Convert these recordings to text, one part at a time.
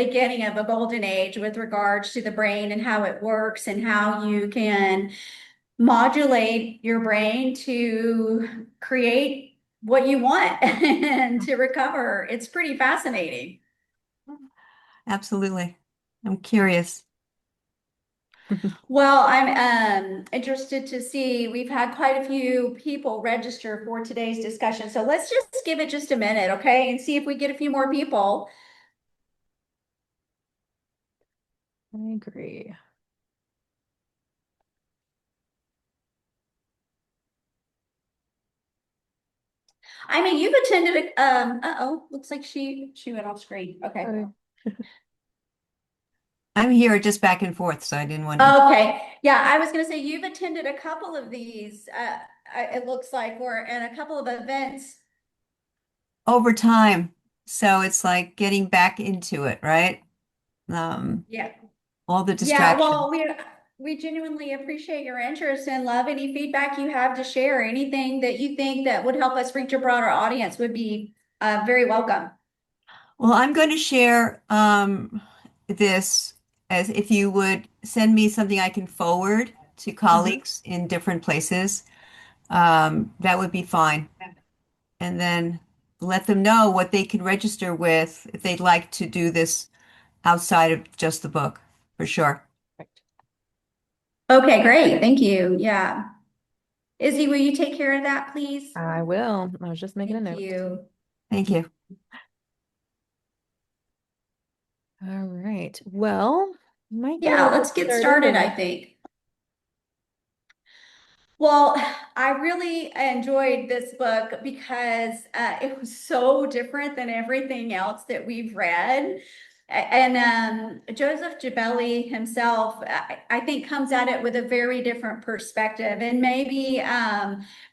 beginning of a golden age with regards to the brain and how it works and how you can modulate your brain to create what you want and to recover. It's pretty fascinating. Absolutely. I'm curious. Well, I'm interested to see, we've had quite a few people register for today's discussion. So let's just give it just a minute, okay? And see if we get a few more people. I agree. I mean, you've attended a, uh-oh, looks like she went off screen. Okay. Okay. I'm here just back and forth, so I didn't want to. Okay. Yeah, I was gonna say you've attended a couple of these, it looks like, or and a couple of events. Over time. So it's like getting back into it, right? Um, Yeah. all the Yeah, distraction. well, we genuinely appreciate your interest and love any feedback you have to share. Anything that you think that would help us reach a broader audience would be very welcome. Well, I'm going to share this as if you would send me something I can forward to Mhm. colleagues in different places. That would be fine. And then let them know what they can register with if they'd like to do this outside of just the book, for sure. Perfect. Okay, great. Thank you. Yeah. Izzy, will you take care of that, please? I will. I was just making a Thank note. you. Thank you. All right. Well, might go Yeah, ahead and let's get get started started, I and think. Well, I really enjoyed this book because it was so different than everything else that we've read. And Joseph Gibelli himself, I think, comes at it with a very different perspective. And maybe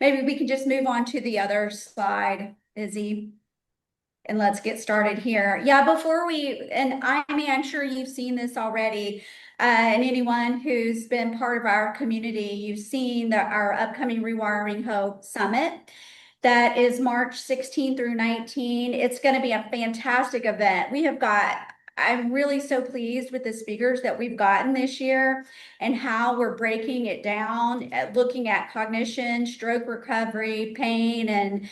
we can just move on to the other slide, Izzy. And let's get started here. Yeah, before we, and I mean, I'm sure you've seen this already, and anyone who's been part of our community, you've seen our upcoming Rewiring Hope Summit. That is March 16 through 19. It's going to be a fantastic event. I'm really so pleased with the speakers that we've gotten this year and how we're breaking it down, looking at cognition, stroke recovery, pain, and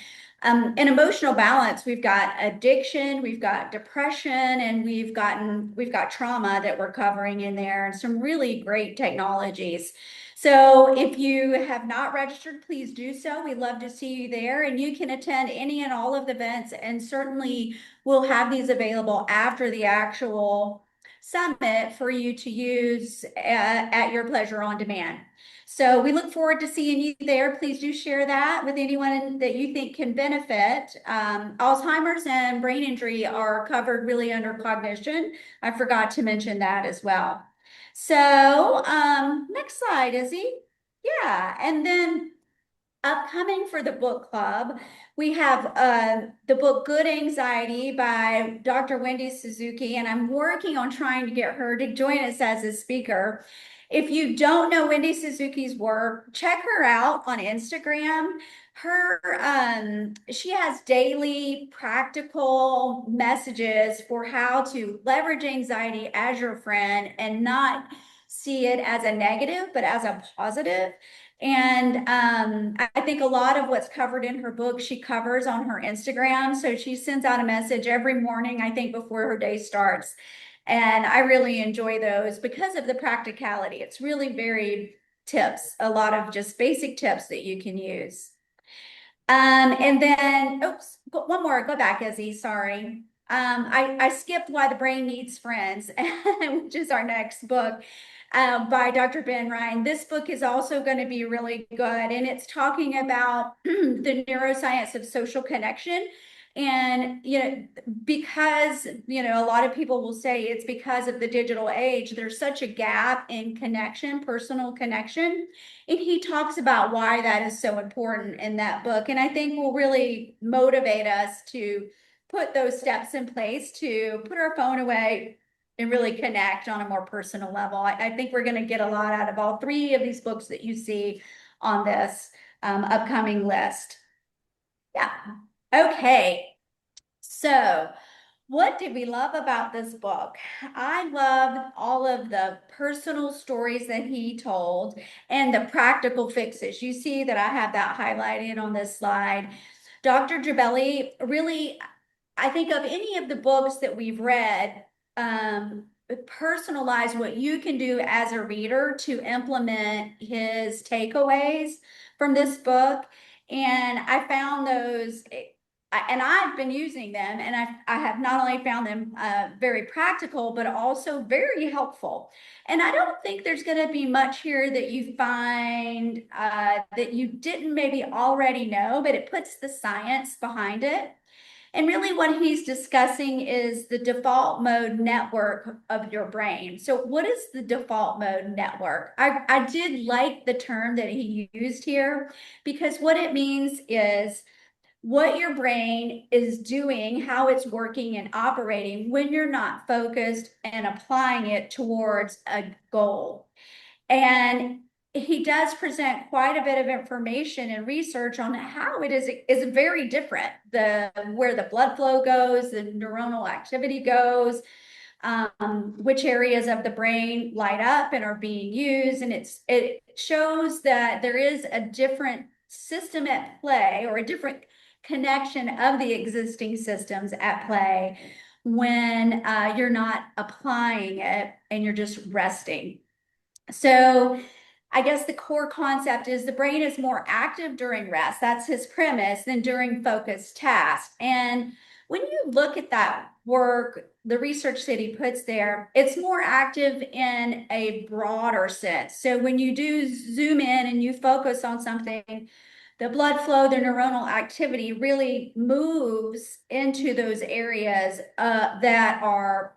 emotional balance. We've got addiction, we've got depression, and we've got trauma that we're covering in there, and some really great technologies. So if you have not registered, please do so. We'd love to see you there, and you can attend any and all of the events, and certainly we'll have these available after the actual summit for you to use at your pleasure on demand. So we look forward to seeing you there. Please do share that with anyone that you think can benefit. Alzheimer's and brain injury are covered really under cognition. I forgot to mention that as well. So next slide, Izzy. Yeah, and then upcoming for the book club, we have the book Good Anxiety by Dr. Wendy Suzuki, and I'm working on trying to get her to join us as a speaker. If you don't know Wendy Suzuki's work, check her out on Instagram. She has daily practical messages for how to leverage anxiety as your friend and not see it as a negative, but as a positive. And I think a lot of what's covered in her book, she covers on her Instagram. So she sends out a message every morning, I think, before her day starts. And I really enjoy those because of the practicality. It's really varied tips, a lot of just basic tips that you can use. And then, oops, one more, go back, Izzy, sorry. I skipped Why the Brain Needs Friends, which is our next book by Dr. Ben Ryan. This book is also going to be really good, and it's talking about the neuroscience of social connection. And, because, a lot of people will say it's because of the digital age, there's such a gap in connection, personal connection. And he talks about why that is so important in that book. And I think will really motivate us to put those steps in place to put our phone away and really connect on a more personal level. I think we're going to get a lot out of all three of these books that you see on this upcoming list. Yeah. Okay. So What did we love about this book? I loved all of the personal stories that he told and the practical fixes. You see that I have that highlighted on this slide. Dr. Jabelli really, I think of any of the books that we've read, personalize what you can do as a reader to implement his takeaways from this book. And I found those and I've been using them, and I have not only found them very practical, but also very helpful. And I don't think there's going to be much here that you find that you didn't maybe already know, but it puts the science behind it. And really, what he's discussing is the default mode network of your brain. So, what is the default mode network? I did like the term that he used here because what it means is what your brain is doing, how it's working and operating when you're not focused and applying it towards a goal. And he does present quite a bit of information and research on how it is very different. The where the blood flow goes, the neuronal activity goes, which areas of the brain light up and are being used. And it shows that there is a different system at play or a different connection of the existing systems at play when you're not applying it and you're just resting. So I guess the core concept is the brain is more active during rest. That's his premise than during focused tasks. And when you look at that work, the research that he puts there, it's more active in a broader sense. So when you do zoom in and you focus on something, the blood flow, the neuronal activity really moves into those areas that are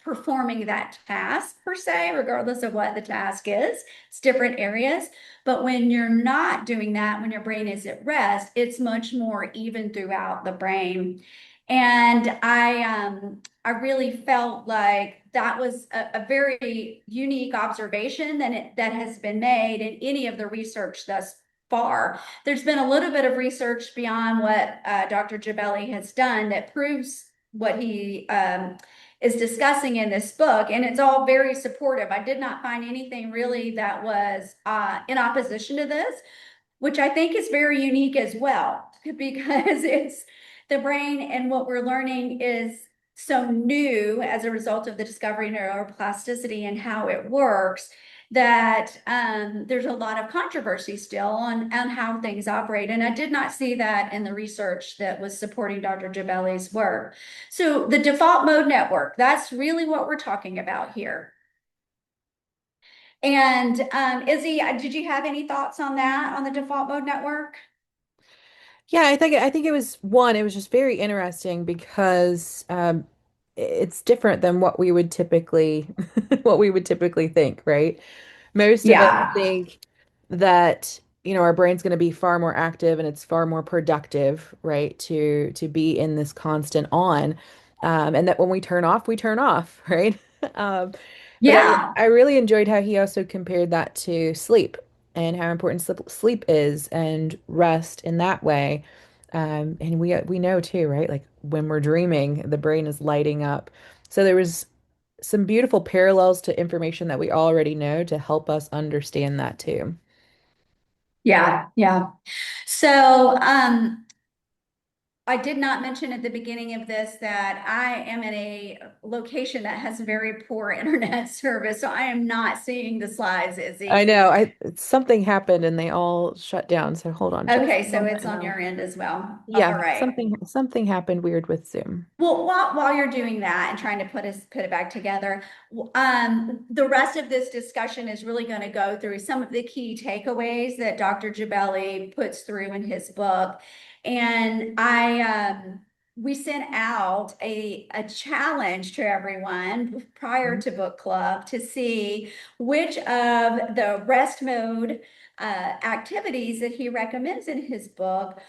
performing that task per se, regardless of what the task is. It's different areas. But when you're not doing that, when your brain is at rest, it's much more even throughout the brain. And I really felt like that was a very unique observation that has been made in any of the research thus far. There's been a little bit of research beyond what Dr. Jabelli has done that proves what he is discussing in this book, and it's all very supportive. I did not find anything really that was in opposition to this, which I think is very unique as well, because it's the brain and what we're learning is so new as a result of the discovery of neuroplasticity and how it works that there's a lot of controversy still on how things operate. And I did not see that in the research that was supporting Dr. Jabelli's work. So the default mode network, that's really what we're talking about here. And Izzy, did you have any thoughts on that, on the default mode network? Yeah, I think it was just very interesting because it's different than what we would typically what we would typically think, right? Most of us Yeah. think that, our brain's going to be far more active and it's far more productive, right? To be in this constant on. And that when we turn off, right? Um, but Yeah. I really enjoyed how he also compared that to sleep and how important sleep is and rest in that way. And we know too, right? Like when we're dreaming, the brain is lighting up. So there was some beautiful parallels to information that we already know to help us understand that too. Yeah. Yeah. So, I did not mention at the beginning of this that I am in a location that has very poor internet service, so I am not seeing the slides, I Izzy. know, something happened and they all shut down. So hold on just Okay, a so moment it's and on I'll your end as well. All yeah, right. something happened weird with Zoom. Well, while you're doing that and trying to put it back together, the rest of this discussion is really going to go through some of the key takeaways that Dr. Jabelli puts through in his book. And we sent out a challenge to everyone prior Mhm. to book club to see which of the rest mode activities that he recommends in his book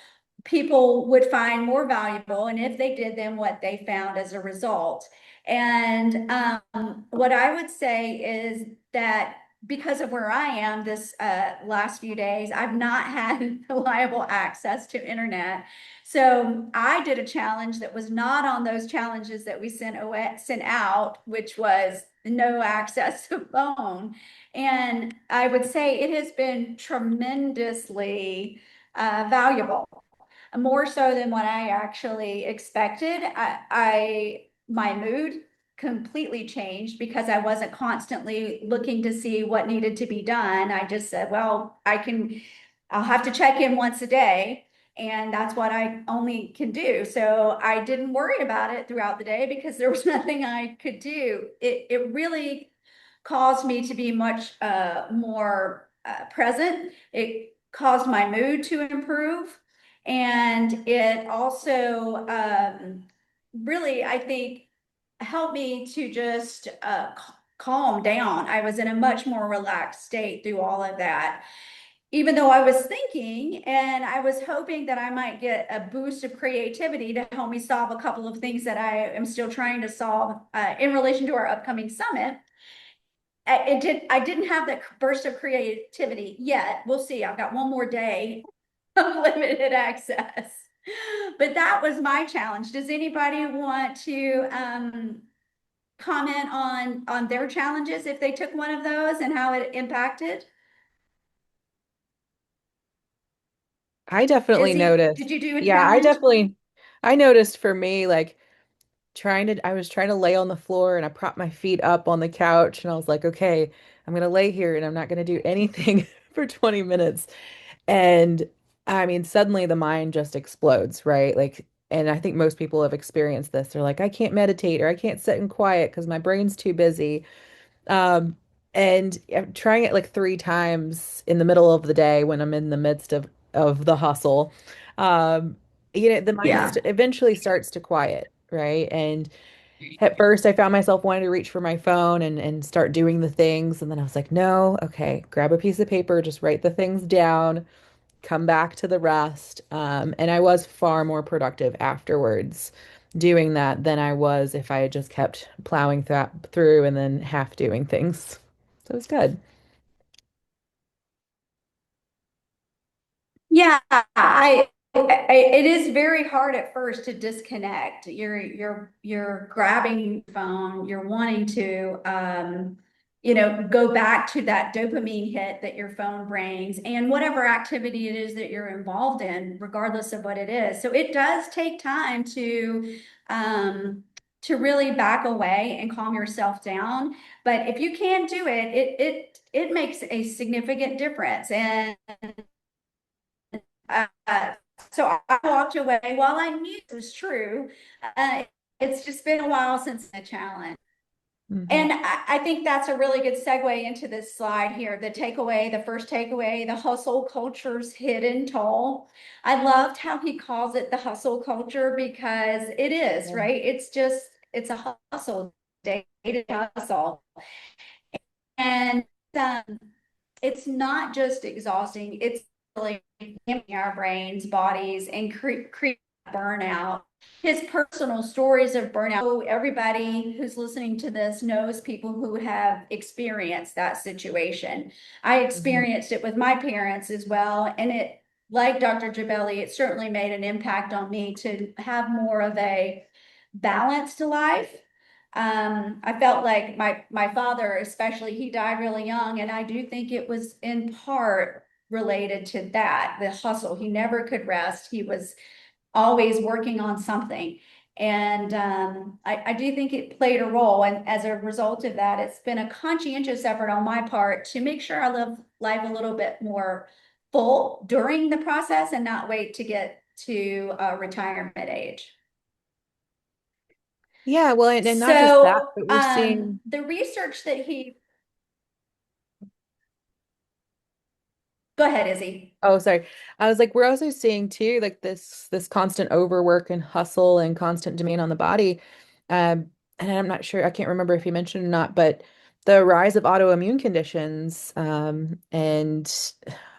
people would find more valuable, and if they did, then what they found as a result. And what I would say is that because of where I am this last few days, I've not had reliable access to internet. So I did a challenge that was not on those challenges that we sent out, which was no access to phone. And I would say it has been tremendously valuable, more so than what I actually expected. My mood completely changed because I wasn't constantly looking to see what needed to be done. I just said, well, I'll have to check in once a day. And that's what I only can do. So I didn't worry about it throughout the day because there was nothing I could do. It really caused me to be much more present. It caused my mood to improve. And it also really, I think, helped me to just calm down. I was in a much more relaxed state through all of that. Even though I was thinking and I was hoping that I might get a boost of creativity to help me solve a couple of things that I am still trying to solve in relation to our upcoming summit. I didn't have that burst of creativity yet. We'll see. I've got one more day of limited access. But that was my challenge. Does anybody want to comment on their challenges if they took one of those and how it impacted? I definitely Izzy, noticed. did you do a Yeah, I challenge? definitely I noticed for me like I was trying to lay on the floor and I propped my feet up on the couch and I was like, okay, I'm gonna lay here and I'm not gonna do anything for 20 minutes. And I mean, suddenly the mind just explodes, right? Like, and I think most people have experienced this. They're like, I can't meditate or I can't sit in quiet because my brain's too busy. Um, and I'm trying it like 3 times in the middle of the day when I'm in the midst of the hustle. Um, the mind Yeah. st eventually starts to quiet, right? And at first, I found myself wanting to reach for my phone and start doing the things. And then I was like, no, okay, grab a piece of paper, just write the things down, come back to the rest. And I was far more productive afterwards doing that than I was if I had just kept plowing th through and then half doing things. So it was good. Yeah, it is very hard at first to disconnect. You're grabbing your phone, you're wanting to go back to that dopamine hit that your phone brings and whatever activity it is that you're involved in, regardless of what it is. So it does take time um to really back away and calm yourself down. But if you can do it, it makes a significant difference. And uh, so I walked away. While I knew it was true, uh, it's just been a while since the challenge. Hmm. And I think that's a really good segue into this slide here. The first takeaway, the hustle culture's hidden toll. I loved how he calls it the hustle culture because it is, Yeah. right? It's a hustle, dated hustle. And um, it's not just exhausting, it's really damaging our brains, bodies, and create burnout. His personal stories of burnout. So everybody who's listening to this knows people who have experienced that situation. I Hmm. experienced it with my parents as well. And like Dr. Jabelli, it certainly made an impact on me to have more of a balanced life. I felt like my father, especially, he died really young, and I do think it was in part related to that, the hustle. He never could rest. He was always working on something. And I do think it played a role. And as a result of that, it's been a conscientious effort on my part to make sure I live life a little bit more full during the process and not wait to get to retirement age. Yeah, well, and not just that, So but we're seeing. the research that go ahead, Izzy. Oh, sorry. I was like, we're also seeing too, like this constant overwork and hustle and constant demand on the body. And I'm not sure, I can't remember if you mentioned or not, but the rise of autoimmune conditions, and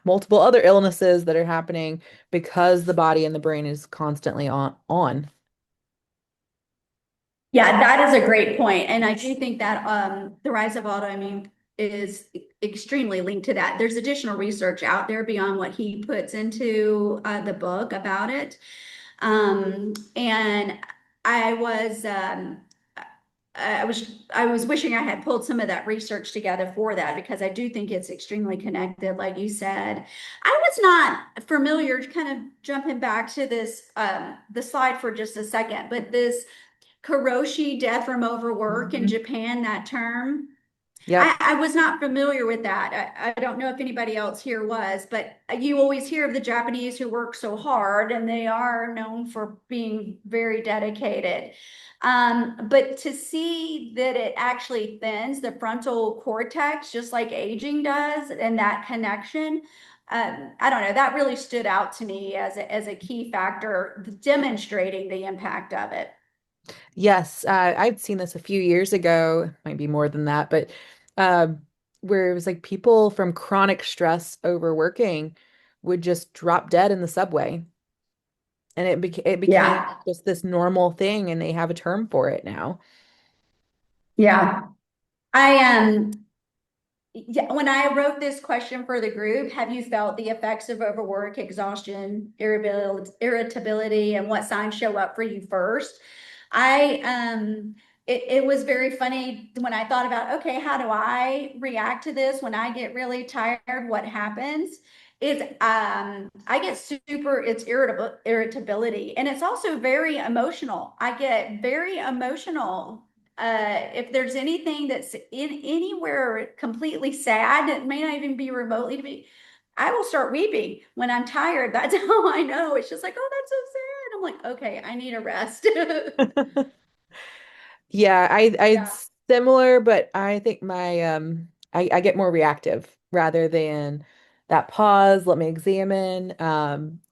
multiple other illnesses that are happening because the body and the brain is constantly on. Yeah, that is a great point. And I do think that the rise of autoimmune is extremely linked to that. There's additional research out there beyond what he puts into the book about it. And I was I was wishing I had pulled some of that research together for that because I do think it's extremely connected, like you said. I was not familiar, kind of jumping back to this the slide for just a second, but this karoshi, death from overwork in Mhm. Japan, that term. Yep. I was not familiar with that. I don't know if anybody else here was, but you always hear of the Japanese who work so hard, and they are known for being very dedicated. But to see that it actually thins the frontal cortex, just like aging does, and that connection, I don't know, that really stood out to me as a key factor demonstrating the impact of it. Yes, I'd seen this a few years ago, might be more than that, but um, where it was like people from chronic stress overworking would just drop dead in the subway, and it became Yeah. just this normal thing, and they have a term for it now. Yeah. I Yeah, when I wrote this question for the group, have you felt the effects of overwork, exhaustion, irritability, and what signs show up for you first? I it was very funny when I thought about, okay, how do I react to this when I get really tired? What happens? Is I get super, it's irritability, and it's also very emotional. I get very emotional if there's anything that's in anywhere completely sad, it may not even be remotely to be, I will start weeping when I'm tired. That's how I know. It's just like, oh, that's so sad. I'm like, okay, I need a rest. Yeah, I'd Yeah. similar, but I think my I get more reactive rather than that pause, let me examine.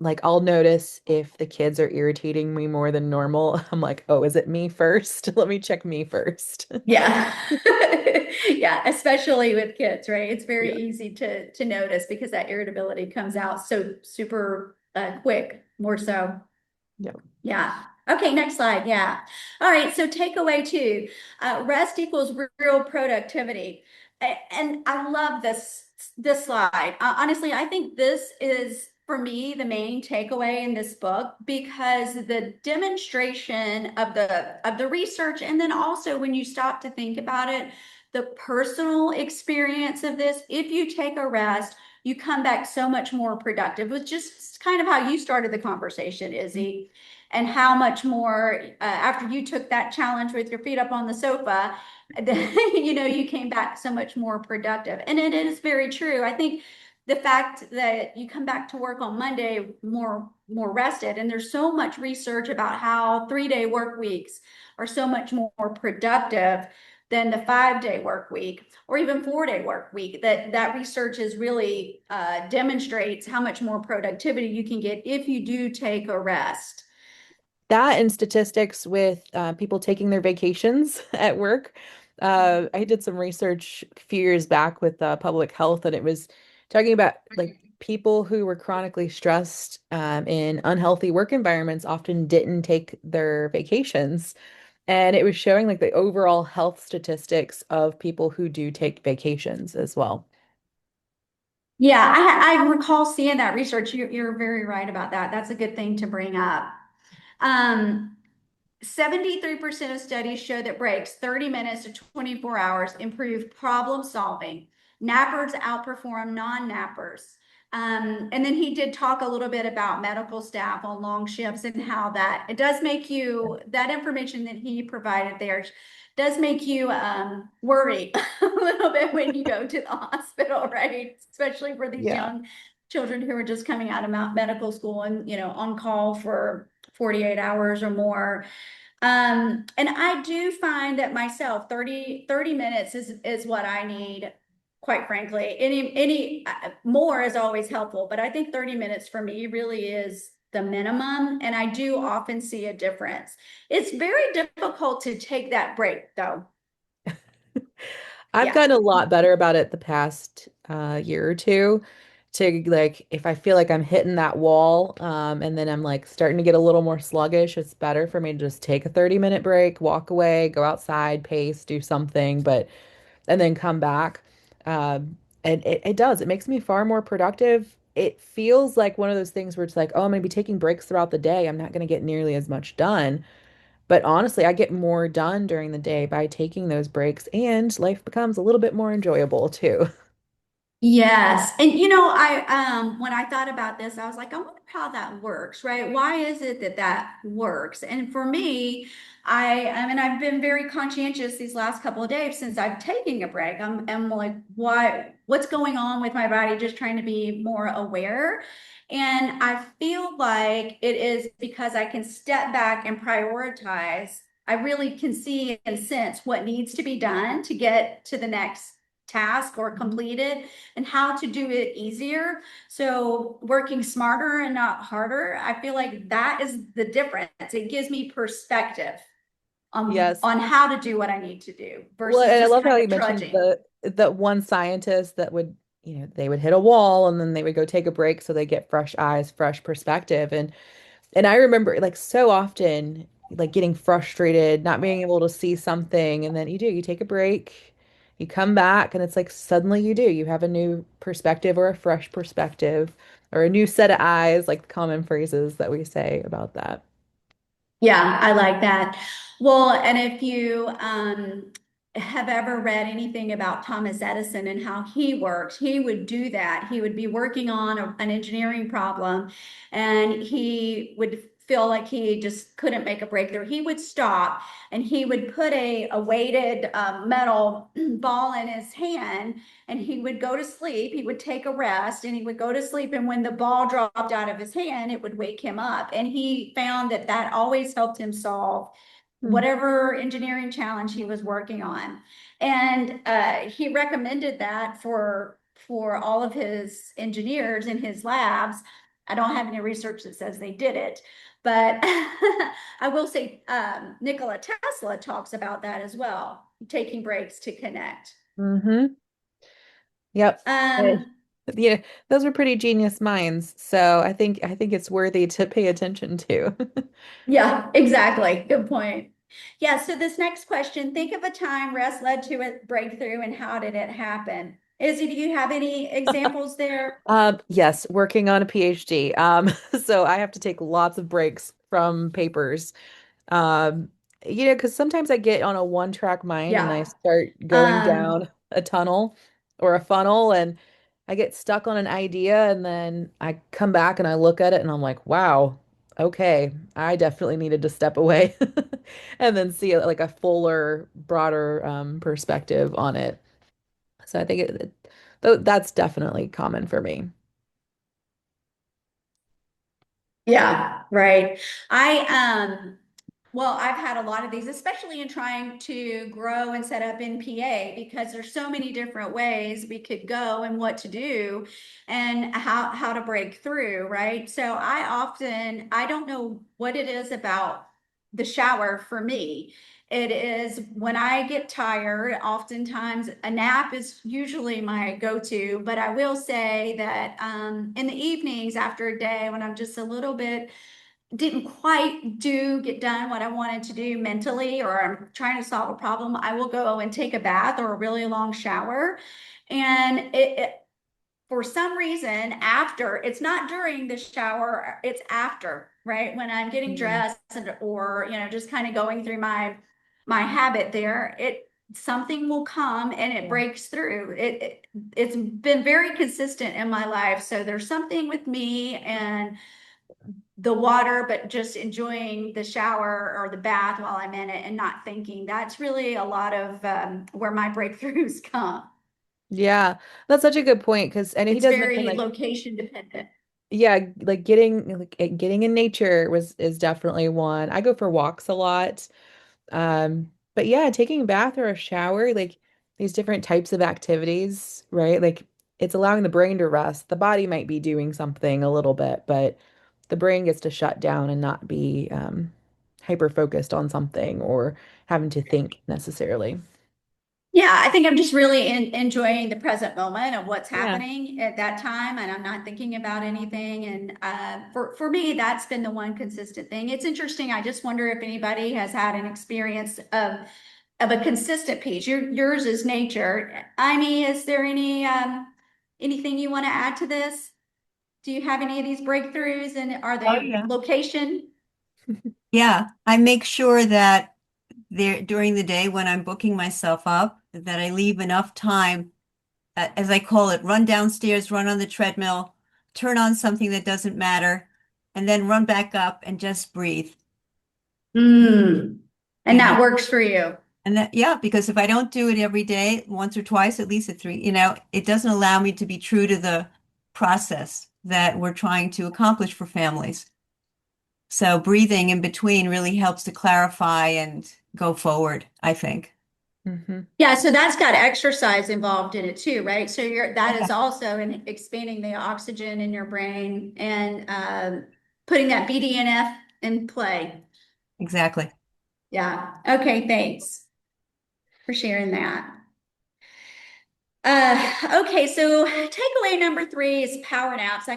Like I'll notice if the kids are irritating me more than normal. I'm like, oh, is it me first? Let me check me first. Yeah. Yeah, especially with kids, right? It's very Yeah. easy to notice because that irritability comes out so super quick, more so. Yeah. Yeah. Okay, next slide. Yeah. All right. So takeaway two, rest equals real productivity. And I love this slide. Honestly, I think this is for me the main takeaway in this book because the demonstration of the research and then also when you stop to think about it, the personal experience of this, if you take a rest, you come back so much more productive, which just kind of how you started the conversation, Izzy, and how much more after you took that challenge with your feet up on the sofa, you came back so much more productive. And it is very true. I think the fact that you come back to work on Monday more rested, and there's so much research about how 3-day work weeks are so much more productive than the 5-day work week or even 4-day work week. That research is really demonstrates how much more productivity you can get if you do take a rest. That and statistics with people taking their vacations at work. I did some research a few years back with public health, and it was talking about like people who were chronically stressed in unhealthy work environments often didn't take their vacations. And it was showing like the overall health statistics of people who do take vacations as well. Yeah, I recall seeing that research. You're very right about that. That's a good thing to bring up. Um, 73% of studies show that breaks, 30 minutes to 24 hours, improve problem solving. Nappers outperform non-nappers. And then he did talk a little bit about medical staff on long shifts and how that it does make you, that information that he provided there does make you worry a little bit when you go to the hospital, right? Especially for these Yeah. young children who are just coming out of medical school and, on call for 48 hours or more. And I do find that myself, 30 minutes is what I need, quite frankly. Any more is always helpful, but I think 30 minutes for me really is the minimum, and I do often see a difference. It's very difficult to take that break, though. I've Yeah. gotten a lot better about it the past year or two to like if I feel like I'm hitting that wall and then I'm like starting to get a little more sluggish, it's better for me to just take a 30-minute break, walk away, go outside, pace, do something, but and then come back. And it does. It makes me far more productive. It feels like one of those things where it's like, oh, I'm going to be taking breaks throughout the day. I'm not going to get nearly as much done. But honestly, I get more done during the day by taking those breaks, and life becomes a little bit more enjoyable too. Yes. And when I thought about this, I was like, I wonder how that works, right? Why is it that that works? And for me, I mean, I've been very conscientious these last couple of days since I've taken a break. I'm like, what's going on with my body? Just trying to be more aware. And I feel like it is because I can step back and prioritize. I really can see and sense what needs to be done to get to the next task or Mhm. completed and how to do it easier. So working smarter and not harder, I feel like that is the difference. It gives me perspective Yes. on how to do what I need to do Well, versus and I just love how kind you of mentioned trudging. the one scientist that would, they would hit a wall and then they would go take a break so they get fresh eyes, fresh perspective. And I remember like so often like getting frustrated, not being able to see something, and then you take a break, you come back, and it's like suddenly you have a new perspective or a fresh perspective or a new set of eyes, like the common phrases that we say about that. Yeah, I like that. Well, and if you have ever read anything about Thomas Edison and how he works, he would do that. He would be working on an engineering problem and he would feel like he just couldn't make a breakthrough. He would stop and he would put a weighted metal ball in his hand and he would go to sleep. He would take a rest and he would go to sleep. And when the ball dropped out of his hand, it would wake him up. And he found that that always helped him solve Hmm. whatever engineering challenge he was working on. And he recommended that for all of his engineers in his labs. I don't have any research that says they did it, but I will say Nikola Tesla talks about that as well, taking breaks to connect. Mm-hmm. Yep. Eh, Um, Yeah, those are pretty genius minds. So I think it's worthy to pay attention to. Yeah, exactly. Good point. Yeah, so this next question, think of a time rest led to a breakthrough and how did it happen? Izzy, do you have any examples there? Yes, working on a PhD. So I have to take lots of breaks from papers. Um, because sometimes I get on a one-track mind and I Yeah. start going Um, down a tunnel or a funnel and I get stuck on an idea and then I come back and I look at it and I'm like, wow, okay, I definitely needed to step away and then see like a fuller, broader perspective on it. So I think that's definitely common for me. yeah, right. Well, I've had a lot of these, especially in trying to grow and set up NPA, because there's so many different ways we could go and what to do and how to break through, right? So I don't know what it is about the shower for me. It is when I get tired, oftentimes a nap is usually my go-to, but I will say that in the evenings after a day when I'm just a little bit didn't quite get done what I wanted to do mentally, or I'm trying to solve a problem, I will go and take a bath or a really long shower. And for some reason, after, it's not during the shower, it's after, right? When I'm getting Mm. dressed or, just kind of going through my habit there, something will come and it Yeah. breaks through. It's been very consistent in my life. So there's something with me and the water, but just enjoying the shower or the bath while I'm in it and not thinking. That's really a lot of where my breakthroughs come. Yeah, that's such a good point because and he It's does mention very like location dependent. yeah, like getting in nature was is definitely one. I go for walks a lot. But yeah, taking a bath or a shower, like these different types of activities, right? Like it's allowing the brain to rest. The body might be doing something a little bit, but the brain gets to shut down and not be hyper focused on something or having to think necessarily. Yeah, I think I'm just really enjoying the present moment of what's Yeah. happening at that time, and I'm not thinking about anything. And for me, that's been the one consistent thing. It's interesting. I just wonder if anybody has had an experience of of a consistent piece. Yours is nature. Amy, is there anything you want to add to this? Do you have any of these breakthroughs and are Oh, they yeah. location? Yeah, I make sure that there during the day when I'm booking myself up, that I leave enough time, as I call it, run downstairs, run on the treadmill, turn on something that doesn't matter, and then run back up and just breathe. Mm. And You know, that works for you. and that, yeah, because if I don't do it every day, once or twice, at least at three, it doesn't allow me to be true to the process that we're trying to accomplish for families. So breathing in between really helps to clarify and go forward, I think. Hmm. Yeah, so that's got exercise involved in it too, right? So that is Yeah, also in expanding the oxygen in your brain and putting that BDNF in play. exactly. Yeah. Okay, thanks for sharing that. Okay, so takeaway number three is power naps.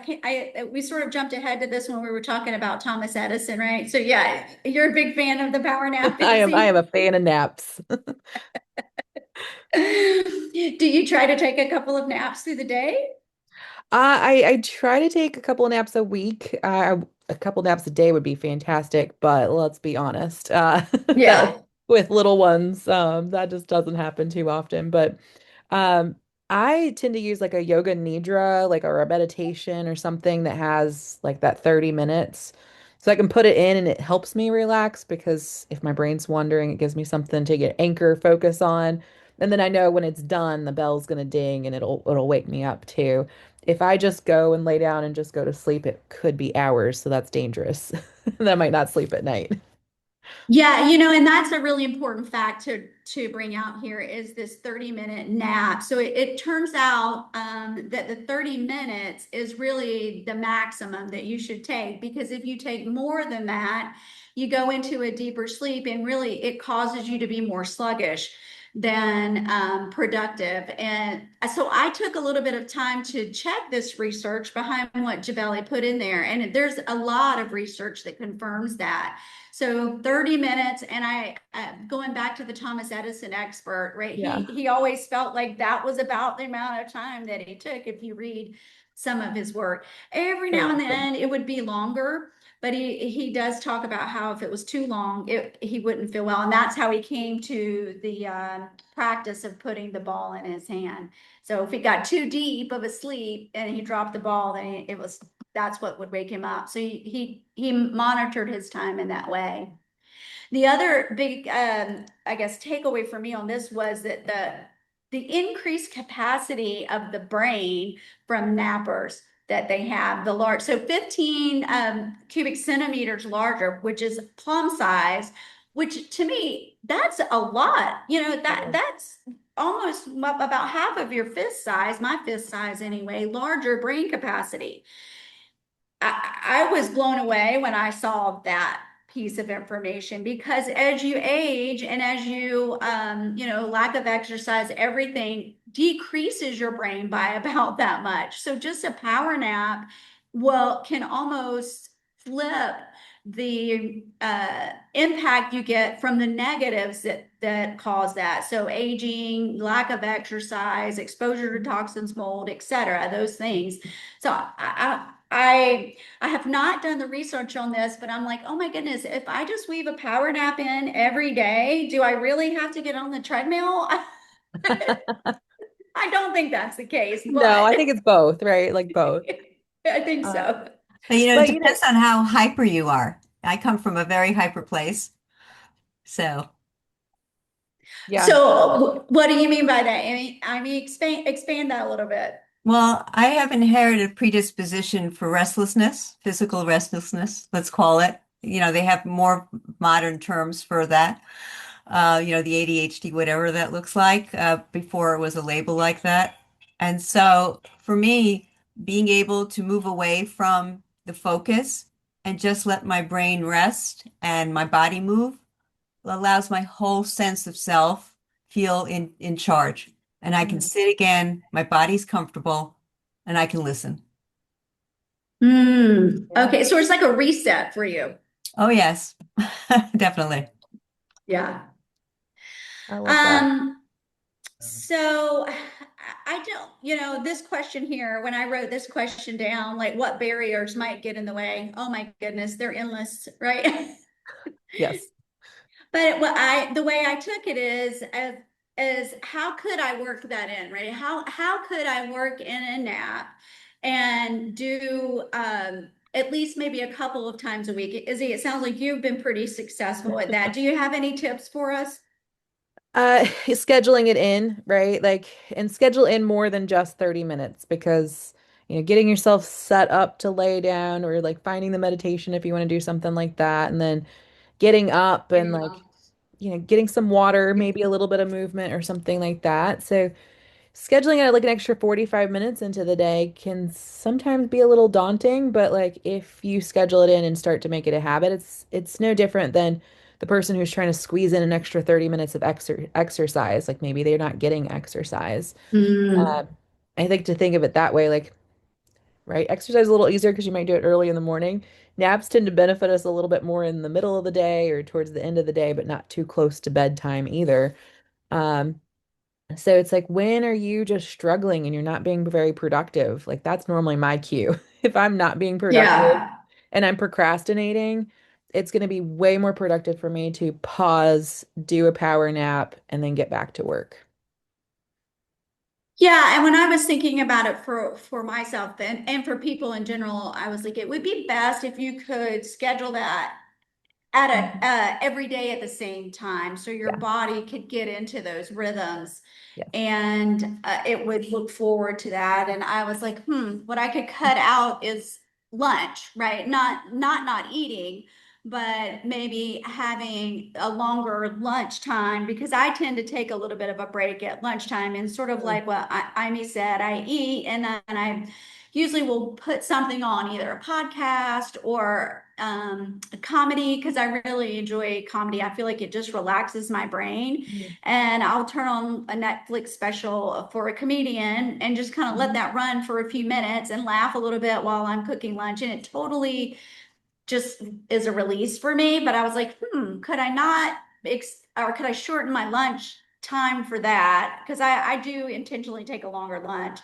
We sort of jumped ahead to this when we were talking about Thomas Edison, right? So yeah, you're a big fan of the power nap, I am Izzy. a fan of naps. Do you try to take a couple of naps through the day? I try to take a couple of naps a week. A couple naps a day would be fantastic, but let's be honest, that Yeah. with little ones, that just doesn't happen too often. But um, I tend to use like a yoga nidra, like or a meditation or something that has like that 30 minutes. So I can put it in and it helps me relax because if my brain's wandering, it gives me something to get anchor focus on. And then I know when it's done, the bell's gonna ding and it'll wake me up too. If I just go and lay down and just go to sleep, it could be hours, so that's dangerous. Then I might not sleep at night. Yeah, and that's a really important fact to bring out here is this 30-minute nap. So it turns out that the 30 minutes is really the maximum that you should take because if you take more than that, you go into a deeper sleep and really it causes you to be more sluggish than productive. And so I took a little bit of time to check this research behind what Jabelli put in there. And there's a lot of research that confirms that. So 30 minutes, and going back to the Thomas Edison expert, right? He Yeah, he always felt like that was about the amount of time that he took if you read some of his work. Every so now and awesome. then it would be longer, but he does talk about how if it was too long, he wouldn't feel well, and that's how he came to the practice of putting the ball in his hand. So if he got too deep of a sleep and he dropped the ball, then it was that's what would wake him up. So he monitored his time in that way. The other big, I guess, takeaway for me on this was that the increased capacity of the brain from nappers that they have, the large, so 15 cubic centimeters larger, which is plum size, which to me, that's a lot. That's almost about half of your fist size, my fist size anyway, larger brain capacity. I was blown away when I saw that piece of information because as you age and as lack of exercise, everything decreases your brain by about that much. So just a power nap, well, can almost flip the impact you get from the negatives that cause that. So aging, lack of exercise, exposure to toxins, mold, etc. Those things. So I have not done the research on this, but I'm like, oh my goodness, if I just weave a power nap in every day, do I really have to get on the treadmill? I don't think that's the case, No, but I think it's both, right? Like both. I think Uh, so. But it but depends on how hyper you are. I come from a very hyper place. So, yeah. So what do you mean by that? I mean, expand that a little bit. well, I have inherited a predisposition for restlessness, physical restlessness, let's call it. They have more modern terms for that. The ADHD, whatever that looks like, before it was a label like that. And so for me, being able to move away from the focus and just let my brain rest and my body move allows my whole sense of self feel in charge. And I can sit again, my body's comfortable, and I can listen. Yeah. Okay, so it's like a reset for you. Oh, yes, definitely. Yeah. I love that. Um, so I don't, this question here, when I wrote this question down, like what barriers might get in the way? Oh my goodness, they're endless, right? Yes. But the way I took it is how could I work that in, right? How could I work in a nap and do at least maybe a couple of times a week? Izzy, it sounds like you've been pretty successful at that. Do you have any tips for us? Scheduling it in, right? Like, and schedule in more than just 30 minutes because, getting yourself set up to lay down or like finding the meditation if you want to do something like that, and then getting up and like, getting some water, maybe a little bit of movement or something like that. So, scheduling it like an extra 45 minutes into the day can sometimes be a little daunting, but like if you schedule it in and start to make it a habit, it's no different than the person who's trying to squeeze in an extra 30 minutes of exercise. Like maybe they're not getting exercise. Mm, Um, I think to think of it that way, like, right, exercise is a little easier because you might do it early in the morning. Naps tend to benefit us a little bit more in the middle of the day or towards the end of the day, but not too close to bedtime either. Um, so it's like, when are you just struggling and you're not being very productive? Like, that's normally my cue. If I'm not being productive yeah. and I'm procrastinating, it's going to be way more productive for me to pause, do a power nap, and then get back to work. Yeah, and when I was thinking about it for myself and for people in general, I was like, it would be best if you could schedule that at Mhm. every day at the same time so your Yeah. body could get into those rhythms Yes. and it would look forward to that. And I was like, what I could cut out is lunch, right? Not eating, but maybe having a longer lunch time because I tend to take a little bit of a break at lunchtime and sort of Mm. like what Amy said, I eat and then I usually will put something on either a podcast or a comedy because I really enjoy comedy. I feel like it just relaxes my brain. Mhm. And I'll turn on a Netflix special for a comedian and just kind of let Mhm. that run for a few minutes and laugh a little bit while I'm cooking lunch. And it totally just is a release for me. But I was like, could I not, or could I shorten my lunch time for that? Because I do intentionally take a longer lunch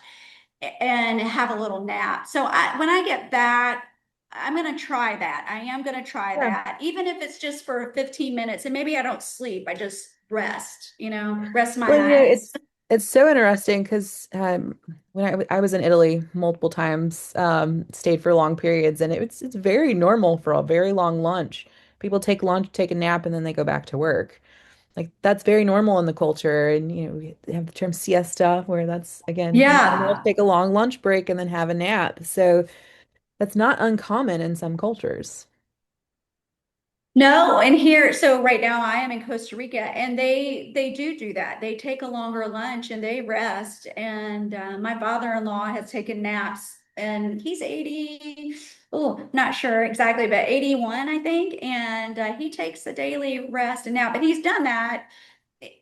and have a little nap. So when I get back, I'm going to try that. I am going to try Yeah. that, even if it's just for 15 minutes and maybe I don't sleep. I just rest, rest my Well, eyes. it's so interesting because when I was in Italy multiple times, stayed for long periods, and it's very normal for a very long lunch. People take lunch, take a nap, and then they go back to work. Like that's very normal in the culture, and we have the term siesta, where that's again normal to Yeah. take a long lunch break and then have a nap. So that's not uncommon in some cultures. No, and here, so right now I am in Costa Rica, and they do that. They take a longer lunch and they rest. And my father-in-law has taken naps, and he's 80. Oh, not sure exactly, but 81, I think. And he takes a daily rest and nap, and he's done that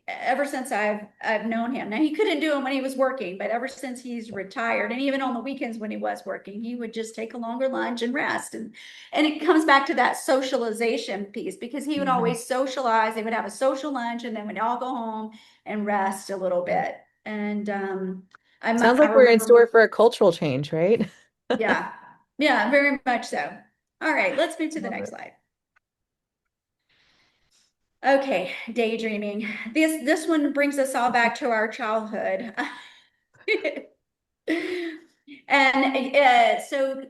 ever since I've known him. Now he couldn't do them when he was working, but ever since he's retired, and even on the weekends when he was working, he would just take a longer lunch and rest. And it comes back to that socialization piece because he would Mhm. always socialize. They would have a social lunch, and then we'd all go home and rest a little bit. And Sounds I like we're in remember, store for a cultural change, right? yeah, yeah, very much so. All right, let's move to the Love next it. slide. Okay, daydreaming. This one brings us all back to our childhood. And so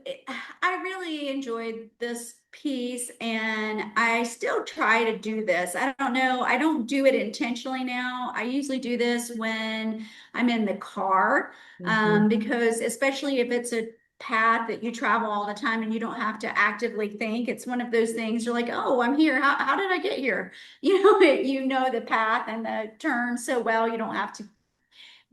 I really enjoyed this piece, and I still try to do this. I don't know, I don't do it intentionally now. I usually do this when I'm in the car, Mhm. because especially if it's a path that you travel all the time and you don't have to actively think, it's one of those things you're like, oh, I'm here. How did I get here? You know the path and the turn so well, you don't have to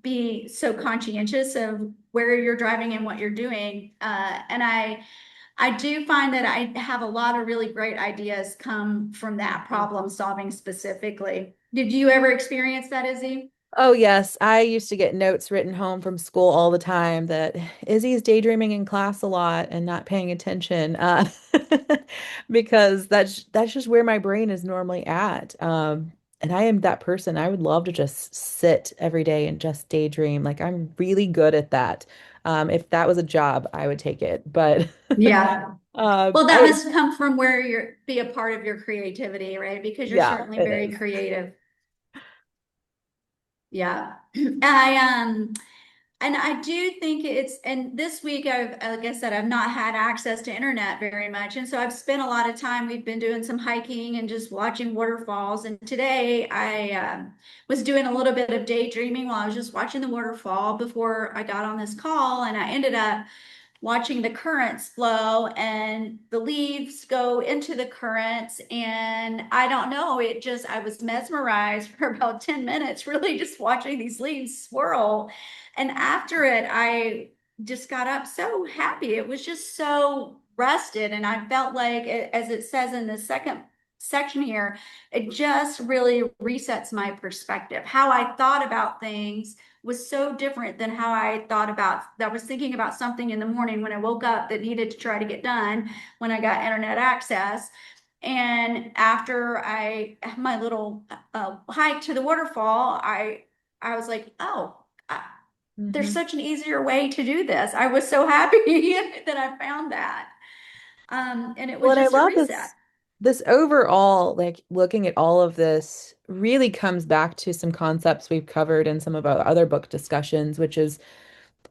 be so conscientious of where you're driving and what you're doing. And I do find that I have a lot of really great ideas come from that problem solving specifically. Did you ever experience that, Izzy? Oh, yes. I used to get notes written home from school all the time that Izzy's daydreaming in class a lot and not paying attention, because that's just where my brain is normally at. And I am that person. I would love to just sit every day and just daydream. Like I'm really good at that. If that was a job, I would take it. But Yeah. Well, that I, must come from where you're be a part of your creativity, right? Because you're yeah, certainly it very is. creative. Yeah. I and I do think and this week like I said, I've not had access to internet very much. And so I've spent a lot of time, we've been doing some hiking and just watching waterfalls. And today I was doing a little bit of daydreaming while I was just watching the waterfall before I got on this call. And I ended up watching the currents flow and the leaves go into the currents. And I don't know, I was mesmerized for about 10 minutes, really just watching these leaves swirl. And after it, I just got up so happy. It was just so rested. And I felt like, as it says in the second section here, it just really resets my perspective. How I thought about things was so different than how I thought about that. Was thinking about something in the morning when I woke up that needed to try to get done when I got internet access. And after my little hike to the waterfall, I was like, oh, there's Mhm. such an easier way to do this. I was so happy that I found that. And it Well, was and I just a love reset. this overall, like looking at all of this really comes back to some concepts we've covered in some of our other book discussions, which is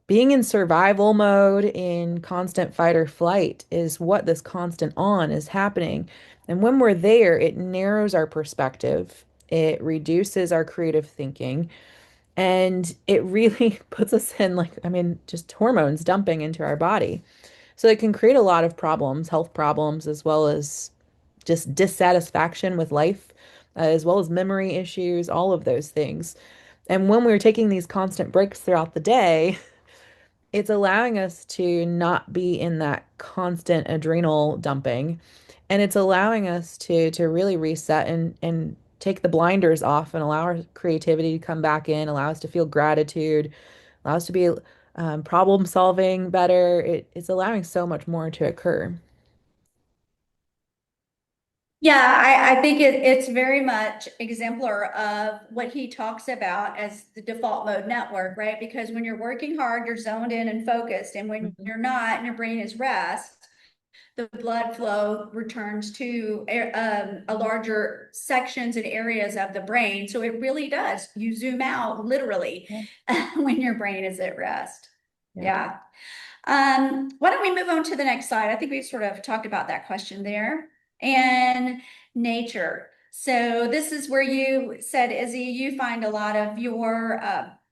being in survival mode in constant fight or flight is what this constant on is happening. And when we're there, it narrows our perspective, it reduces our creative thinking, and it really puts us in like, I mean, just hormones dumping into our body. So it can create a lot of problems, health problems, as well as just dissatisfaction with life, as well as memory issues, all of those things. And when we're taking these constant breaks throughout the day, it's allowing us to not be in that constant adrenal dumping. And it's allowing us to really reset and take the blinders off and allow our creativity to come back in, allow us to feel gratitude, allow us to be problem solving better. It's allowing so much more to occur. Yeah, I think it's very much exemplar of what he talks about as the default mode network, right? Because when you're working hard, you're zoned in and focused. And when Mhm. you're not and your brain is rest, the blood flow returns to a larger sections and areas of the brain. So it really does. You zoom out literally Yeah. when your brain is at rest. Yeah. Yeah. Why don't we move on to the next slide? I think we've sort of talked about that question there. And nature. So this is where you said, Izzy, you find a lot of your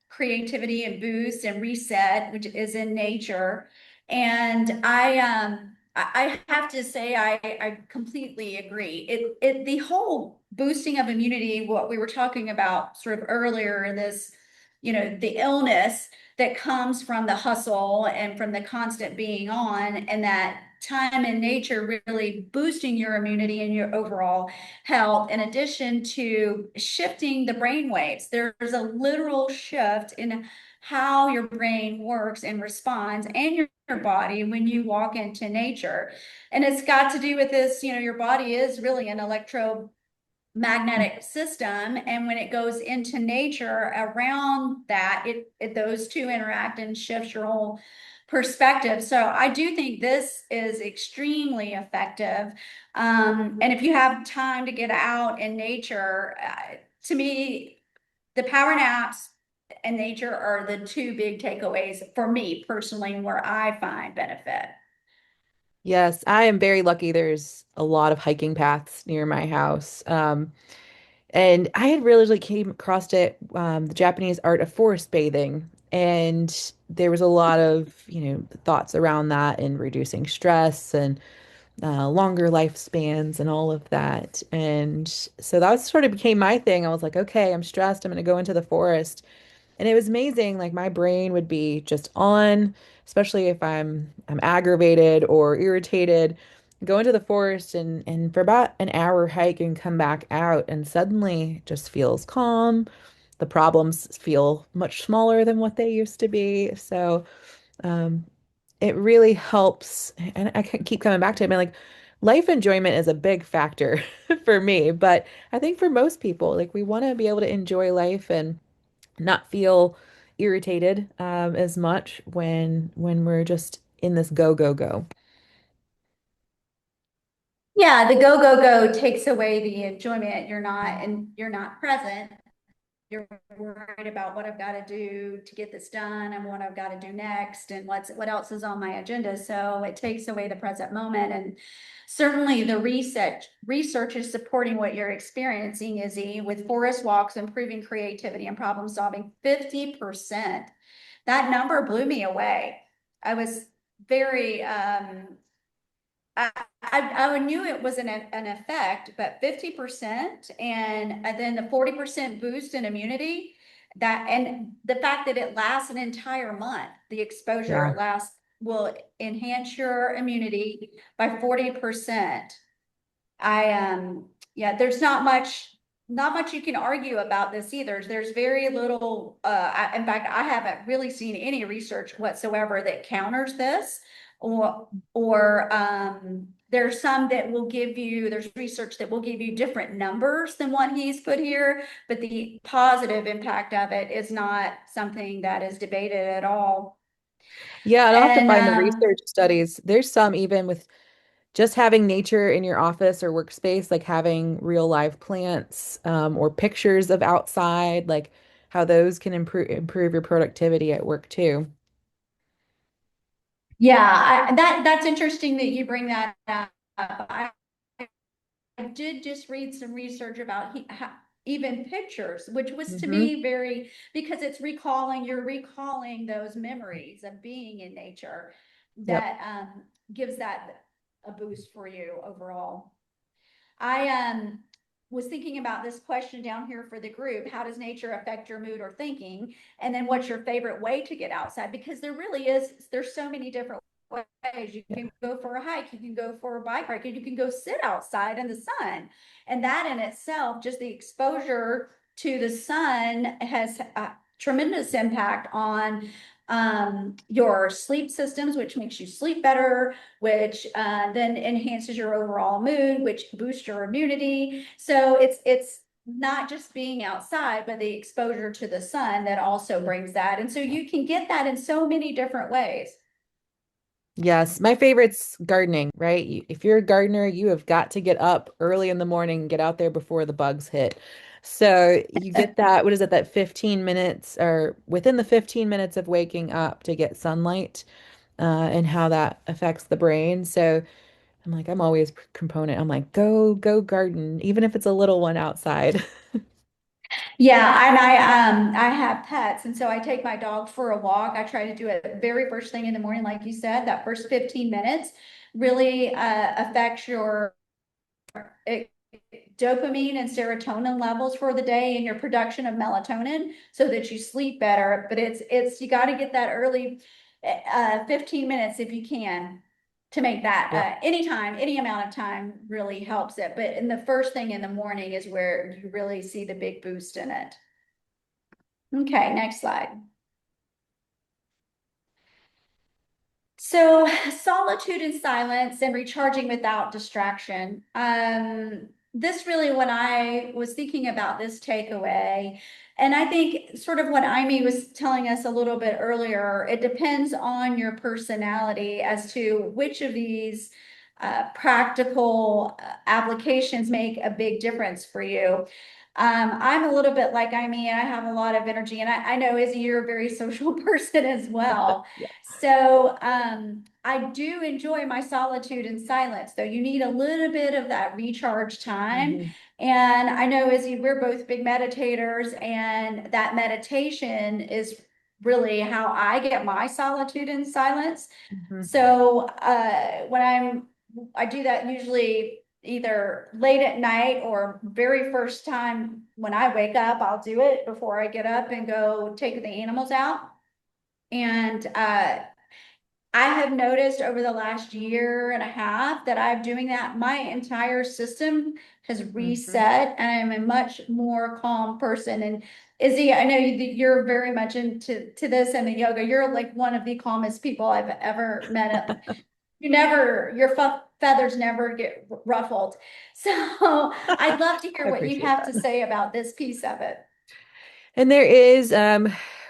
creativity and boost and reset, which is in nature. And I have to say I completely agree. The whole boosting of immunity, what we were talking about sort of earlier in this, the illness that comes from the hustle and from the constant being on, and that time in nature really boosting your immunity and your overall health, in addition to shifting the brain waves. There's a literal shift in how your brain works and responds, and your body, when you walk into nature. And it's got to do with this, your body is really an magnetic system, and when it goes into nature around that, those two interact and shifts your whole perspective. So I do think this is extremely effective. And if you have time to get out in nature, to me, the power naps and nature are the two big takeaways for me personally, and where I find benefit. Yes, I am very lucky. There's a lot of hiking paths near my house. And I had really like, came across it, the Japanese art of forest bathing. And there was a lot of, thoughts around that and reducing stress and longer lifespans and all of that. And so that sort of became my thing. I was like, okay, I'm stressed. I'm going to go into the forest. And it was amazing. Like my brain would be just on, especially if I'm aggravated or irritated. Go into the forest and for about an hour hike and come back out and suddenly just feels calm. The problems feel much smaller than what they used to be. So it really helps. And I keep coming back to it. I mean, like Life enjoyment is a big factor for me, but I think for most people, like we want to be able to enjoy life and not feel irritated as much when we're just in this go, go, go. Yeah, the go, go, go takes away the enjoyment. You're not present. You're worried about what I've got to do to get this done and what I've got to do next and what else is on my agenda. So it takes away the present moment. And certainly the research is supporting what you're experiencing, Izzy, with forest walks improving creativity and problem solving 50%. That number blew me away. I was very I knew it was an effect, but 50% and then the 40% boost in immunity, that and the fact that it lasts an entire month, the exposure Yeah. lasts will enhance your immunity by 40%. Yeah, there's not much you can argue about this either. There's very little, in fact, I haven't really seen any research whatsoever that counters this. There's some that will give you, there's research that will give you different numbers than what he's put here, but the positive impact of it is not something that is debated at all. Yeah, and I'll have to And find the research studies. There's some even with just having nature in your office or workspace, like having real live plants or pictures of outside, like how those can improve your productivity at work too. yeah, that's interesting that you bring that up. I did just read some research about even pictures, which was to Hmm. me very, because you're recalling those memories of being in nature Yep. that gives that a boost for you overall. I was thinking about this question down here for the group. How does nature affect your mood or thinking? And then what's your favorite way to get outside? Because there's so many different ways. You Yeah. can go for a hike, you can go for a bike ride, you can go sit outside in the sun. And that in itself, just the exposure to the sun has a tremendous impact on your sleep systems, which makes you sleep better, which then enhances your overall mood, which boosts your immunity. So it's not just being outside, but the exposure to the sun that also brings that. And so you can get that in so many different ways. Yes, my favorite's gardening, right? If you're a gardener, you have got to get up early in the morning and get out there before the bugs hit. So you get that, what is it, that 15 minutes or within the 15 minutes of waking up to get sunlight and how that affects the brain. So I'm like, I'm always component. I'm like, go garden, even if it's a little one outside. Yeah, and I have pets, and so I take my dog for a walk. I try to do it very first thing in the morning, like you said, that first 15 minutes really affects your it, dopamine and serotonin levels for the day and your production of melatonin so that you sleep better. But it's you got to get that early 15 minutes if you can to make that Yep. anytime, any amount of time really helps it. But in the first thing in the morning is where you really see the big boost in it. Okay, next slide. So solitude and silence and recharging without distraction. This really, when I was thinking about this takeaway, and I think sort of what Amy was telling us a little bit earlier, it depends on your personality as to which of these practical applications make a big difference for you. I'm a little bit like Amy, and I have a lot of energy, and I know Izzy, you're a very social person as well. Yeah. So I do enjoy my solitude and silence, though you need a little bit of that recharge time. Mhm. And I know, Izzy, we're both big meditators, and that meditation is really how I get my solitude and silence. Mhm. So I do that usually either late at night or very first time when I wake up, I'll do it before I get up and go take the animals out. And I have noticed over the last year and a half that I'm doing that. My entire system has Mhm. reset and I'm a much more calm person. And Izzy, I know you're very much into this and the yoga. You're like one of the calmest people I've ever met. your feathers never get ruffled. So I'd love to hear I what you appreciate have to that. say about this piece of it. And there is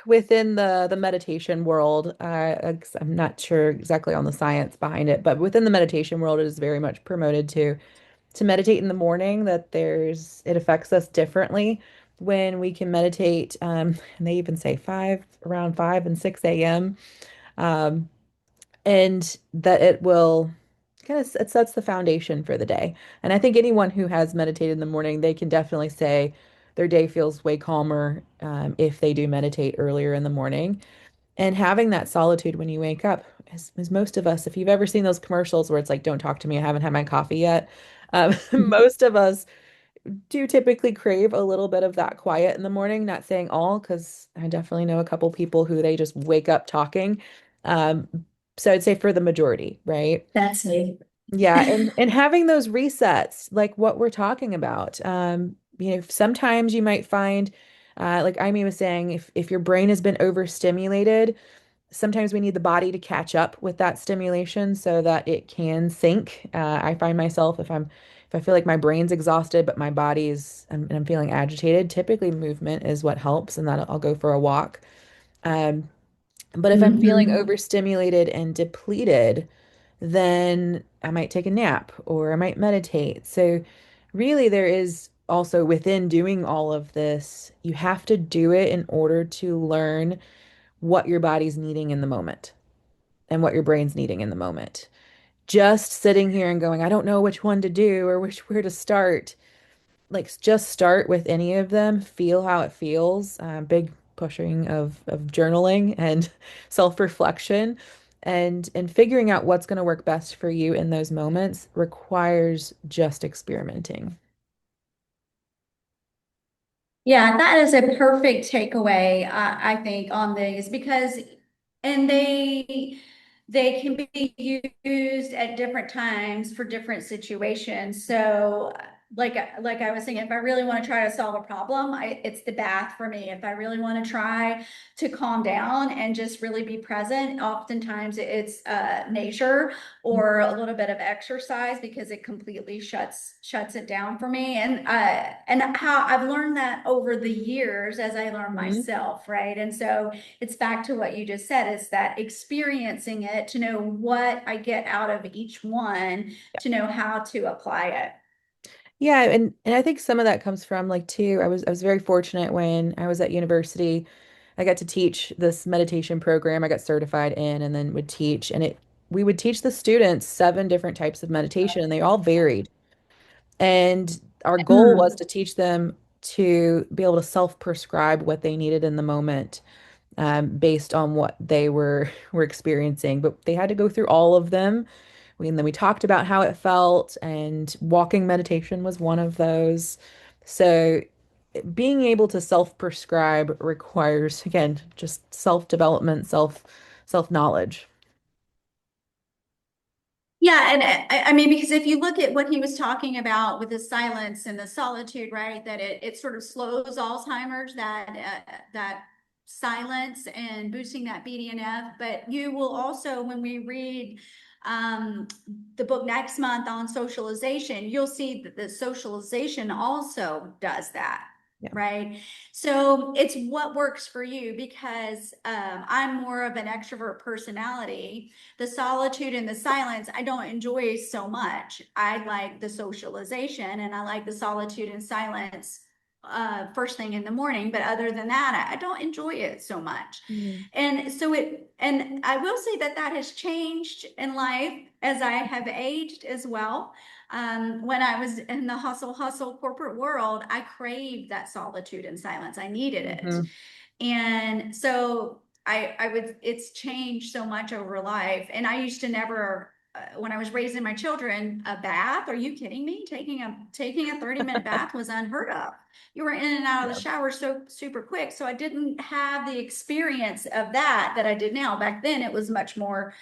within the meditation world, I'm not sure exactly on the science behind it, but within the meditation world, it is very much promoted to meditate in the morning, that it affects us differently when we can meditate. And they even say around 5 and 6 a.m. Um, and that it sets the foundation for the day. And I think anyone who has meditated in the morning, they can definitely say their day feels way calmer if they do meditate earlier in the morning. And having that solitude when you wake up, as most of us, if you've ever seen those commercials where it's like, don't talk to me, I haven't had my coffee yet. Most of us do typically crave a little bit of that quiet in the morning, not saying all, because I definitely know a couple people who they just wake up talking. Um, so I'd say for the majority, right? That's me. Yeah, and having those resets, like what we're talking about. Sometimes you might find, like Amy was saying, if your brain has been overstimulated, sometimes we need the body to catch up with that stimulation so that it can sync. I find myself if I feel like my brain's exhausted, but my I'm feeling agitated, typically movement is what helps, and that I'll go for a walk. Um, but if I'm feeling Mhm. overstimulated and depleted, then I might take a nap or I might meditate. So really there is also within doing all of this, you have to do it in order to learn what your body's needing in the moment and what your brain's needing in the moment. Just sitting here and going, I don't know which one to do or where to start. Like just start with any of them, feel how it feels. Big pushing of journaling and self-reflection and figuring out what's going to work best for you in those moments requires just experimenting. Yeah, that is a perfect takeaway, I think, on these because, and they can be used at different times for different situations. So, like I was saying, if I really want to try to solve a problem, it's the bath for me. If I really want to try to calm down and just really be present, oftentimes it's nature or a little bit of exercise because it completely shuts it down for me. And how I've learned that over the years as I learn Mhm. myself, right? And so it's back to what you just said, is that experiencing it to know what I get out of each one, to know how to apply it. Yeah, and I think some of that comes from like too, I was very fortunate when I was at university. I got to teach this meditation program I got certified in and then would teach and it we would teach the students 7 different types of meditation and they all varied. And our goal was Hmm. to teach them to be able to self-prescribe what they needed in the moment, based on what they were experiencing. But they had to go through all of them. And then we talked about how it felt, and walking meditation was one of those. So being able to self-prescribe requires, again, just self-development, self-knowledge. Yeah, and I mean, because if you look at what he was talking about with the silence and the solitude, right, that it sort of slows Alzheimer's, that silence and boosting that BDNF. But you will also, when we read um, the book next month on socialization, you'll see that the socialization also does that. Yeah. Right. So it's what works for you because I'm more of an extrovert personality. The solitude and the silence I don't enjoy so much. I like the socialization and I like the solitude and silence first thing in the morning, but other than that I don't enjoy it so much. Mhm. And I will say that that has changed in life as I have aged as well. When I was in the hustle corporate world, I craved that solitude and silence. I needed it. Mhm. And so I would, it's changed so much over life. And I used to never, when I was raising my children, a bath, are you kidding me? Taking a 30-minute bath was unheard of. You were in and out of the Yeah. shower so super quick. So I didn't have the experience of that I did now. Back then it was much more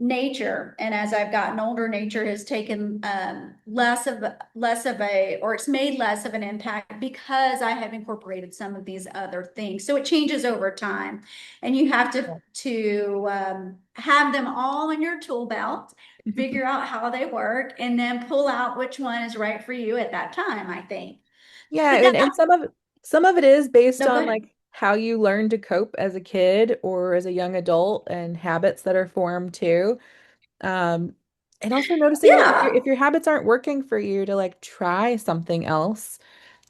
nature, and as I've gotten older, nature has taken or it's made less of an impact because I have incorporated some of these other things. So it changes over time, and you have to have them all in your tool belt figure out how they work, and then pull out which one is right for you at that time, I think. Yeah, But that, and some of it is based no, go on ahead. like how you learn to cope as a kid or as a young adult and habits that are formed too. Um, and also noticing like Yeah. if your habits aren't working for you to like try something else.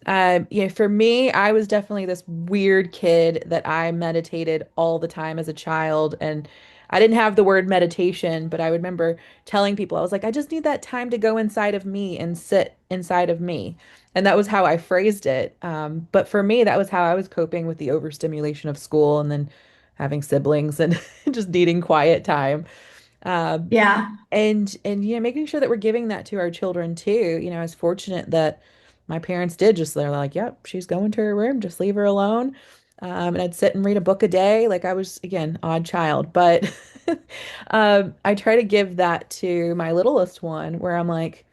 Yeah, for me, I was definitely this weird kid that I meditated all the time as a child. And I didn't have the word meditation, but I remember telling people, I was like, I just need that time to go inside of me and sit inside of me. And that was how I phrased it. But for me, that was how I was coping with the overstimulation of school and then having siblings and just needing quiet time. Um, Yeah. and making sure that we're giving that to our children too. I was fortunate that my parents did just they're like, yep, she's going to her room, just leave her alone. And I'd sit and read a book a day. Like I was again, odd child, but I try to give that to my littlest one where I'm like,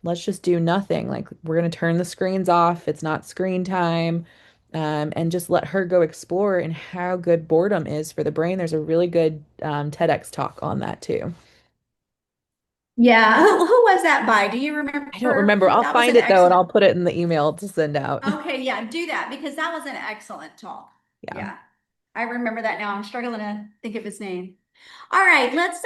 let's just do nothing. Like we're gonna turn the screens off. It's not screen time. And just let her go explore and how good boredom is for the brain. There's a really good TEDx talk on that too. Yeah. Who was that by? Do you I don't remember remember. who? I'll That was find an it though, and excellent. I'll put it in the email to send out. Okay, yeah, do that because that was an excellent talk. Yeah. Yeah. I remember that now. I'm struggling to think of his name. All right, let's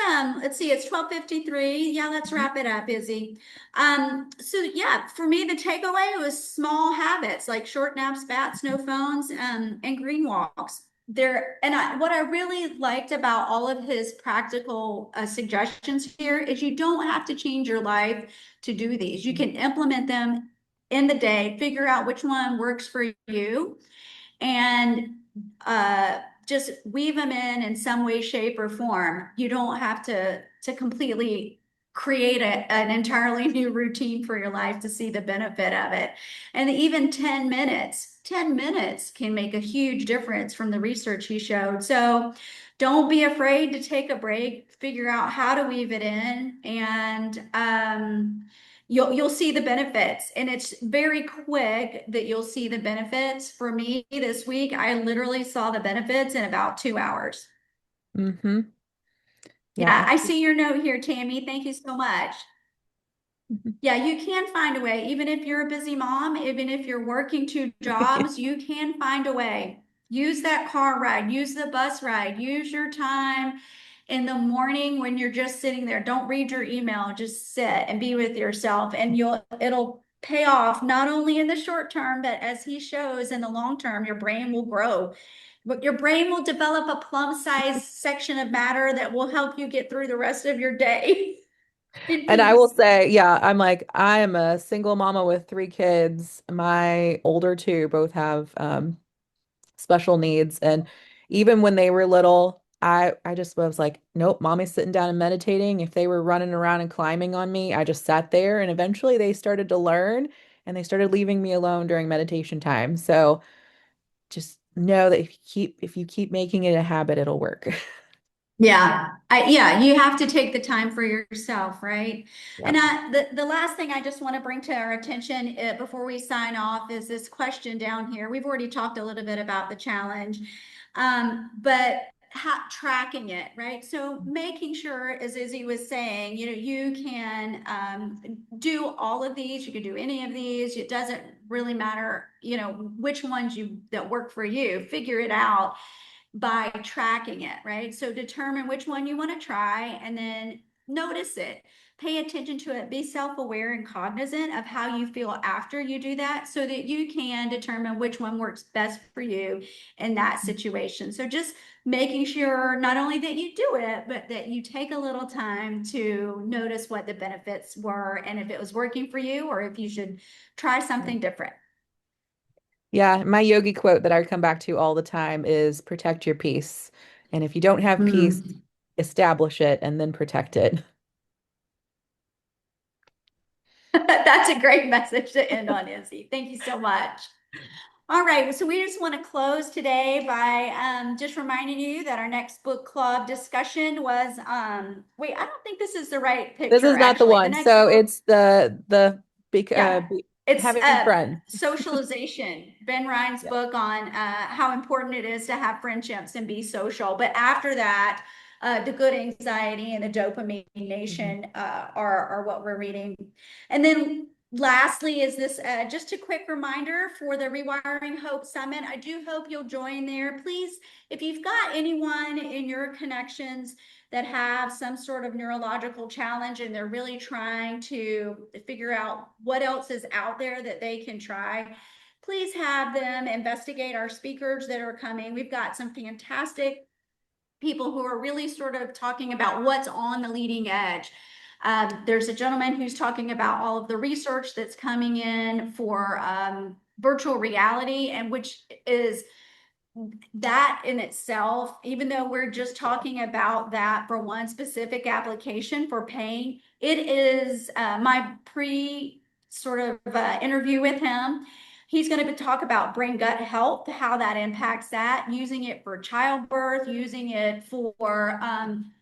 see, it's 12:53. Yeah, let's Mhm. wrap it up, Izzy. So yeah, for me the takeaway was small habits like short naps, bats, no phones, and green walks. What I really liked about all of his practical suggestions here is you don't have to change your life to do these. You can implement them in the day, figure out which one works for you, and just weave them in some way, shape, or form. You don't have to completely create an entirely new routine for your life to see the benefit of it. And even 10 minutes can make a huge difference from the research he showed. So don't be afraid to take a break, figure out how to weave it in, and you'll see the benefits, and it's very quick that you'll see the benefits. For me this week, I literally saw the benefits in about 2 hours. Hmm. Yeah. Yeah, I see your note here, Tammy. Thank you so much. Mhm. Yeah, you can find a way. Even if you're a busy mom, even if you're working two jobs, you can find a way. Use that car ride, use the bus ride, use your time in the morning when you're just sitting there. Don't read your email, just sit and be with yourself, and it'll pay off not only in the short term, but as he shows in the long term, your brain will grow. But your brain will develop a plum-sized section of matter that will help you get through the rest of your day in And I will peace. say, yeah, I am a single mama with three kids. My older two both have special needs. And even when they were little, I just was like, nope, mommy's sitting down and meditating. If they were running around and climbing on me, I just sat there and eventually they started to learn and they started leaving me alone during meditation time. So just know that if you keep making it a habit, it'll work. Yeah, you have to take the time for yourself, right? And Yep. the last thing I just want to bring to our attention before we sign off is this question down here. We've already talked a little bit about the challenge, but tracking it, right? So making sure, as Izzy was saying, you can do all of these. You can do any of these. It doesn't really matter, which ones that work for you. Figure it out by tracking it, right? So determine which one you want to try and then notice it. Pay attention to it. Be self-aware and cognizant of how you feel after you do that so that you can determine which one works best for you in that situation. So just making sure not only that you do it, but that you take a little time to notice what the benefits were and if it was working for you or if you should try something different. Yeah, my yogi quote that I come back to all the time is protect your peace. And if you don't have peace, Mm. establish it and then protect it. That's a great message to end on, Izzy. Thank you so much. All right, so we just want to close today by just reminding you that our next book club discussion was wait, I don't think this is the right This picture is not the actually. The one. next So book, it's the yeah, it's having friends. socialization. Ben Ryan's Yeah. book on how important it is to have friendships and be social. But after that, The Good Anxiety and the Dopamine Mhm. Nation are what we're reading. And then lastly is this just a quick reminder for the Rewiring Hope Summit. I do hope you'll join there. Please, if you've got anyone in your connections that have some sort of neurological challenge and they're really trying to figure out what else is out there that they can try, please have them investigate our speakers that are coming. We've got some fantastic people who are really sort of talking about what's on the leading edge. There's a gentleman who's talking about all of the research that's coming in for virtual reality, and which is that in itself, even though we're just talking about that for one specific application for pain, it is my pre sort of interview with him. He's going to talk about brain gut health, how that impacts that, using it for childbirth, using it for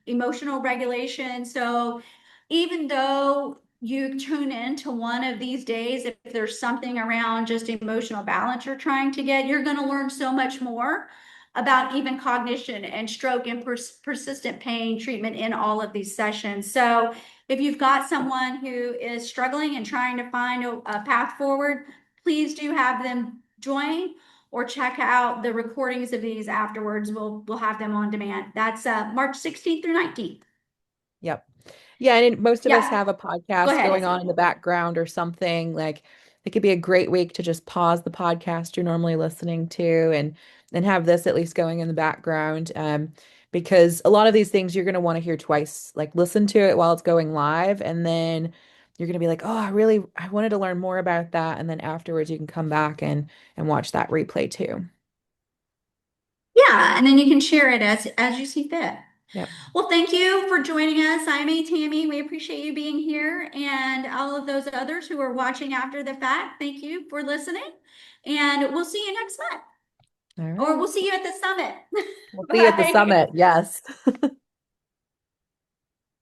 emotional regulation. So even though you tune in to one of these days, if there's something around just emotional balance you're trying to get, you're going to learn so much more about even cognition and stroke and persistent pain treatment in all of these sessions. So if you've got someone who is struggling and trying to find a path forward, please do have them join or check out the recordings of these afterwards. We'll have them on demand. That's March 16th through 19th. Yep. Yeah, and most of us Yeah, have a go podcast ahead, going on in Izzy. the background or something. Like it could be a great week to just pause the podcast you're normally listening to and have this at least going in the background. Because a lot of these things you're going to want to hear twice. Like listen to it while it's going live, and then you're going to be like, "Oh, I wanted to learn more about that." And then afterwards you can come back and watch that replay too. Yeah, and then you can share it as you see fit. Yep. Well, thank you for joining us. I'm A. Tammy. We appreciate you being here, and all of those others who are watching after the fact. Thank you for listening, and we'll see you next month, All or right. we'll see you at the summit. We'll see you at the Bye. summit. Yes.